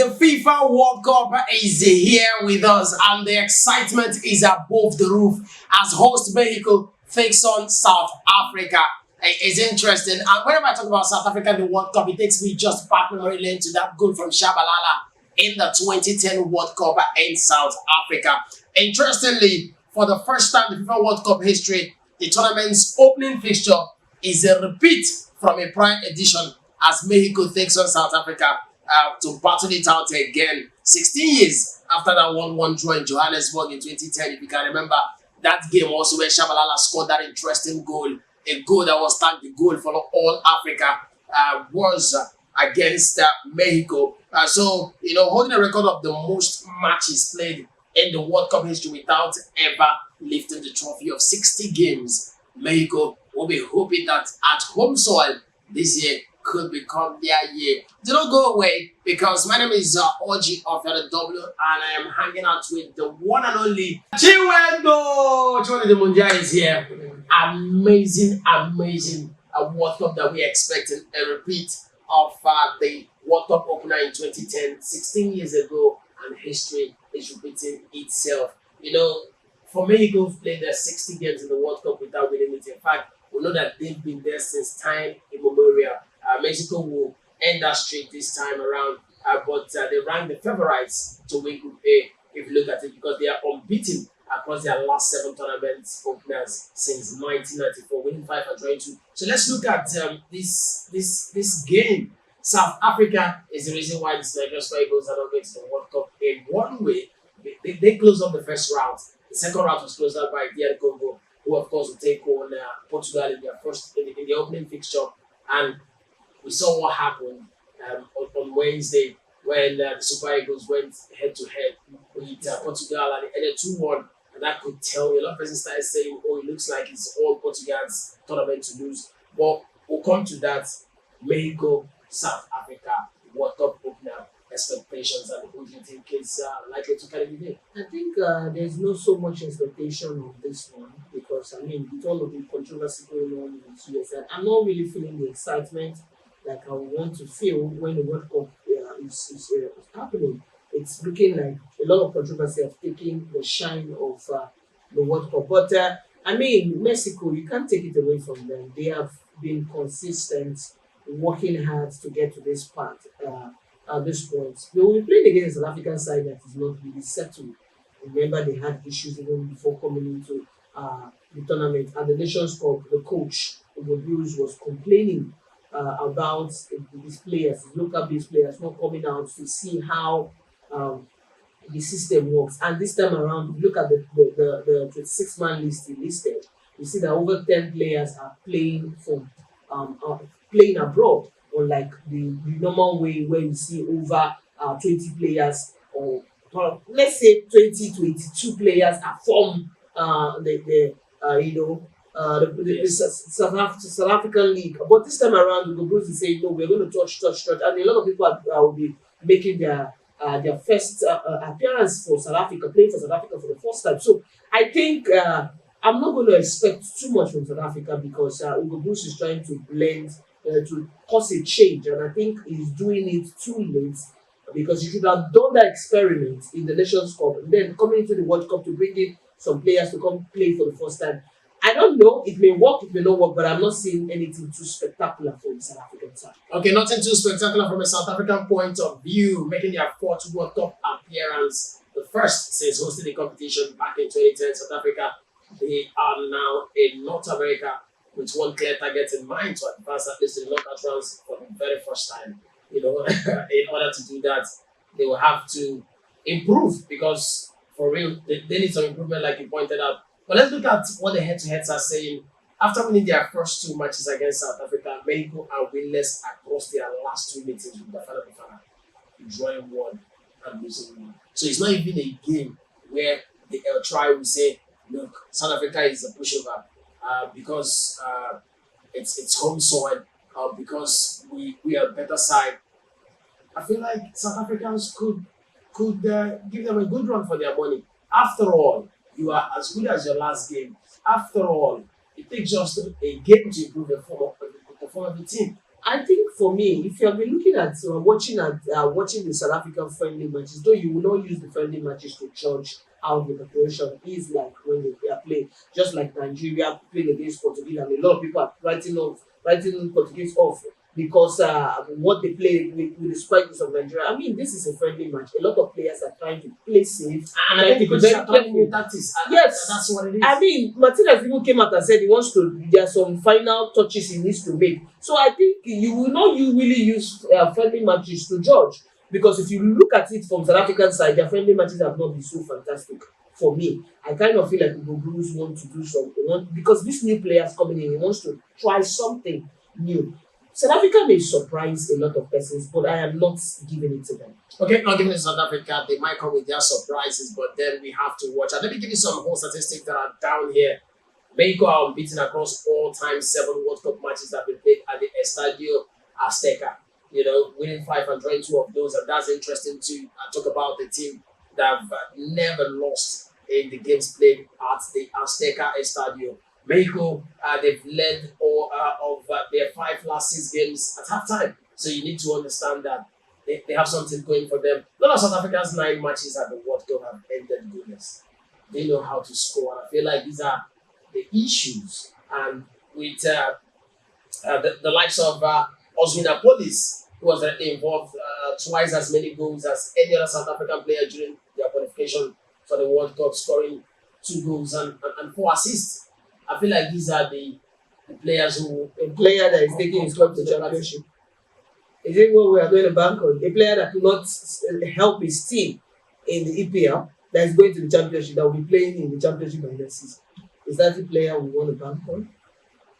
the FIFA World Cup is here with us, and the excitement is above the roof as host Mexico takes on South Africa. It's interesting, and whenever I talk about South Africa in the World Cup, it takes me just back memory lane to that goal from Shabalala in the 2010 World Cup in South Africa. Interestingly, for the first time in the FIFA World Cup history, the tournament's opening fixture is a repeat from a prior edition as Mexico takes on South Africa to battle it out again. 16 years after that 1-1 draw in Johannesburg in 2010, if you can remember, that game also where Shabalala scored that interesting goal, a goal that was tagged the goal for all Africa, was against Mexico. So, holding a record of the most matches played in the World Cup history without ever lifting the trophy of 60 games. Mexico will be hoping that at home soil this year could become their year. Do not go away, because my name is Oji of LW, and I am hanging out with the one and only Chiwendo. Chiwendo Munja is here. Amazing World Cup that we expecting, a repeat of the World Cup opener in 2010, 16 years ago, and history is repeating itself. For Mexico, who've played their 60 games in the World Cup without winning it. In fact, we know that they've been there since time immemorial. Mexico will end that streak this time around, but they rank the favorites to win Group A if you look at it, because they are unbeaten across their last 7 tournaments openers since 1994, winning 5 and drawing 2. So let's look at this game. South Africa is the reason why the Nigerian Super Eagles are not going to the World Cup in one way. They closed up the first round. The second round was closed out by DR Congo, who of course will take on Portugal in their in the opening fixture. And we saw what happened on Wednesday when the Super Eagles went head to head with Portugal, and they ended 2-1. And that could tell you, a lot of people started saying, "Oh, it looks like it's all Portugal's tournament to lose." But we'll come to that. Mexico, South Africa, World Cup opener, expectations, and who do you think is likely to carry the day? I think there's not so much expectation of this one, because with all of the controversy going on in the USA, I'm not really feeling the excitement like I want to feel when the World Cup is happening. It's looking like a lot of controversy have taken the shine of the World Cup. But Mexico, you can't take it away from them. They have been consistent, working hard to get to this part. At this point, they will be playing against an African side that is not really settled. Remember, they had issues even before coming into the tournament. At the Nations Cup, the coach, Hugo Bruce, was complaining about his players, his local-based players, not coming out to see how the system works. And this time around, if you look at the 26-man list he listed, you see that over 10 players are playing playing abroad, unlike the normal way where you see over 20 players, or let's say 20, 22 players are from the South African League. But this time around, the Bruce is saying, no, we're going to touch. And a lot of people will be making their first appearance for South Africa, playing for South Africa for the first time. So I think I'm not going to expect too much from South Africa, because Hugo Bruce is trying to blend, to cause a change, and I think he's doing it too late, because he should have done that experiment in the Nations Cup and then coming into the World Cup to bring in some players to come play for the first time. I don't know, it may work, it may not work, but I'm not seeing anything too spectacular for the South African side. Okay, nothing too spectacular from a South African point of view, making their 4th World Cup appearance, the first since hosting the competition back in 2010. South Africa, they are now in North America with one clear target in mind, to advance at least to the knockout rounds for the very first time. In order to do that, they will have to improve, because for real, they need some improvement, like you pointed out. But let's look at what the head-to-heads are saying. After winning their first 2 matches against South Africa, Mexico are winless across their last 2 meetings with Bafana Bafana, drawing 1 and losing 1. So it's not even a game where the El Tri will say, look, South Africa is a pushover because it's home soil, because we are a better side. I feel like South Africans could give them a good run for their money. After all, you are as good as your last game. After all, it takes just a game to improve the form of the team. I think for me, if you have been looking at watching the South African friendly matches, though you will not use the friendly matches to judge how the preparation is like when they are playing. Just like Nigeria playing against Portugal, and a lot of people are writing Portuguese off because what they play with the strikers of Nigeria. I mean, this is a friendly match. A lot of players are trying to play safe, And I trying think to be because very you're trying new careful. tactics, Yes, that's what it is. I mean, Martinez even came out and said he wants to. There are some final touches he needs to make. So I think you will not you really use friendly matches to judge, because if you look at it from South African side, their friendly matches have not been so fantastic. For me, I kind of feel like Ugo Blues want to do something, because these new players coming in, he wants to try something new. South Africa may surprise a lot of persons, but I am not giving it to them. Okay, not giving it to South Africa, they might come with their surprises, but then we have to watch. And let me give you some whole statistics that are down here. Mexico are unbeaten across all time 7 World Cup matches that have been played at the Estadio Azteca. You know, winning 5 and drawing 2 of those, and that's interesting too. I talk about the team that have never lost in the games played at the Azteca Estadio. Mexico, they've led all of their 5 last 6 games at halftime. So you need to understand that they have something going for them. None of South Africa's 9 matches at the World Cup have ended goodness. They know how to score. I feel like these are the issues. And with the likes of Oswina Police, who was directly involved twice as many goals as any other South African player during their qualification for the World Cup, scoring 2 goals and 4 assists. I feel like these are the players who A player that is taking his club to championship. Is it what we are going to bank on? A player that could not help his team in the EPL, that is going to the championship, that will be playing in the championship by next season. Is that the player we want to bank on?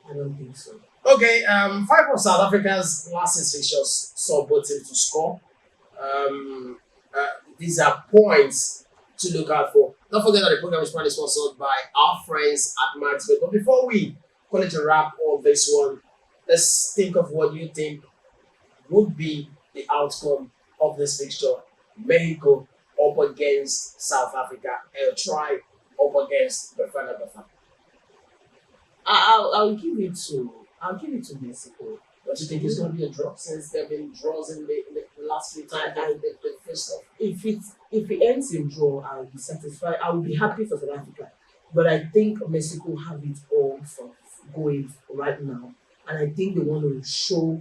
I don't think so. Okay, 5 of South Africa's last 6 fixtures saw both teams to score. Um, these are points to look out for. Don't forget that the program is proudly sponsored by our friends at Mansfield. But before we call it a wrap on this one, let's think of what you think would be the outcome of this fixture. Mexico up against South Africa. El Tri up against Bafana Bafana. I'll give it to Mexico. But you think it's going to be a draw since there have been draws in the last 3 times they faced off? If it ends in draw, I'll be satisfied. I will be happy for South Africa. But I think Mexico have it all for going right now, and I think they want to show,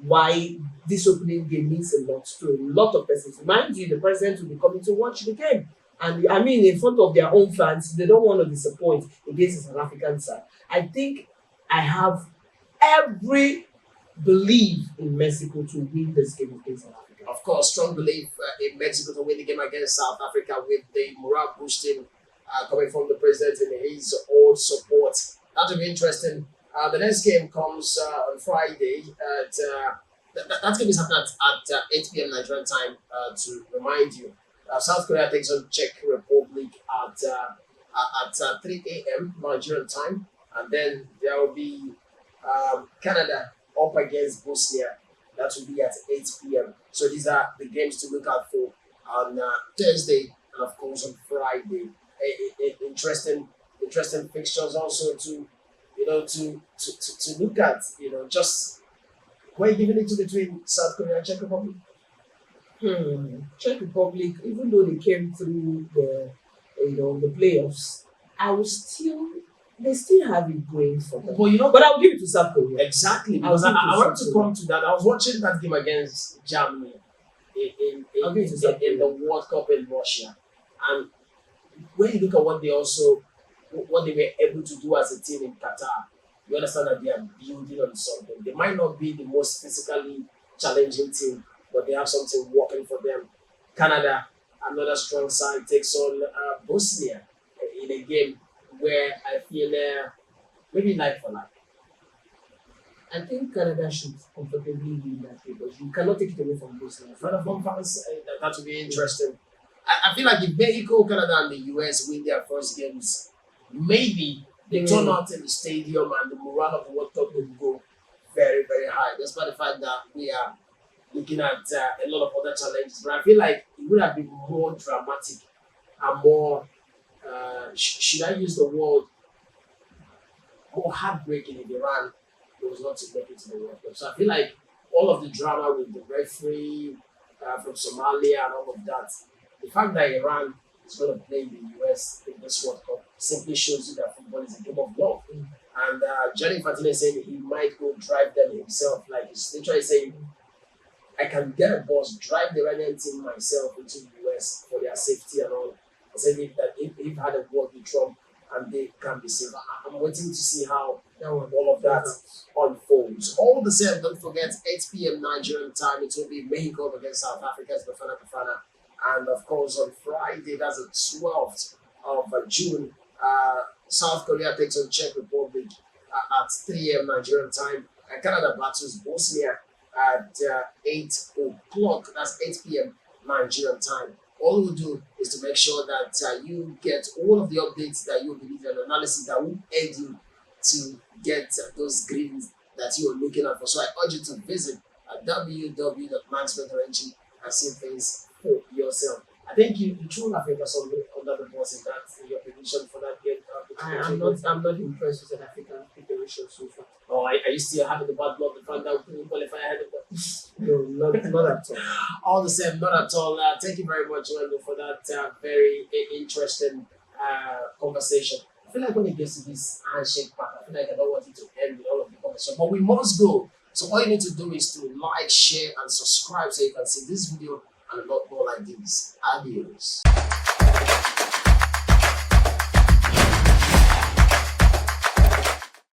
why this opening game means a lot to a lot of persons. Mind you, the president will be coming to watch the game, and I mean, in front of their own fans, they don't want to disappoint against the South African side. I think I have every belief in Mexico to win this game against South Africa. Of course, strong belief in Mexico to win the game against South Africa with the morale boosting coming from the president and his old support. That will be interesting. The next game comes on Friday. That game is happening at 8 p.m. Nigerian time. To remind you, South Korea takes on Czech Republic at 3 a.m. Nigerian time, and then there will be Canada up against Bosnia. That will be at 8 p.m. So these are the games to look out for on Thursday and of course on Friday. Interesting fixtures also to look at. Just where you giving it to between South Korea and Czech Republic. Czech Republic, even though they came through the playoffs, they still have it going for them. But I'll give it to South Korea. Exactly, because I wanted to come to that. I was watching that game against Germany in the World Cup in Russia, and when you look at what they were able to do as a team in Qatar, you understand that they are building on something. They might not be the most physically challenging team, but they have something working for them. Canada, another strong side, takes on Bosnia in a game where I feel maybe like for like. I think Canada should comfortably win that because you cannot take it away from Bosnia. From fans, that would be interesting. I feel like if Mexico, Canada, and the US win their first games, maybe the turnout in the stadium and the morale of the World Cup will go very, very high. Despite the fact that we are looking at a lot of other challenges, but I feel like it would have been more dramatic and more, should I use the word, more heartbreaking if Iran he was not to make it to the World Cup. So I feel like all of the drama with the referee from Somalia and all of that, the fact that Iran is going to play the US in this World Cup simply shows you that football is a game of love. And Johnny Infantino is saying he might go drive them himself. Like he's literally saying, I can get a bus, drive the Iranian team myself into the US for their safety and all. I said if had a word with Trump and they can be safe. I'm waiting to see how all of that unfolds. All the same, don't forget 8 p.m. Nigerian time, it will be Mexico against South Africa's Bafana Bafana. And of course, on Friday, that's the 12th of June, South Korea takes on Czech Republic at 3 a.m. Nigerian time. And Canada battles Bosnia at 8 o'clock. That's 8 p.m. Nigerian time. All we'll do is to make sure that you get all of the updates that you believe and analysis that will aid you to get those greens that you are looking at for. So I urge you to visit www.maxbet.ng and see things for yourself. I think you threw Africa something under the bus. Is that your prediction for that game? I'm not impressed with South African preparation so far. Or are you still having the bad blood the fact that we couldn't qualify ahead of them? No, not at all. All the same, not at all. Thank you very much, Wendell, for that very interesting conversation. I feel like when it gets to this handshake part, I feel like I don't want it to end with all of the conversation, but we must go. So all you need to do is to like, share, and subscribe so you can see this video and a lot more like this. Adios.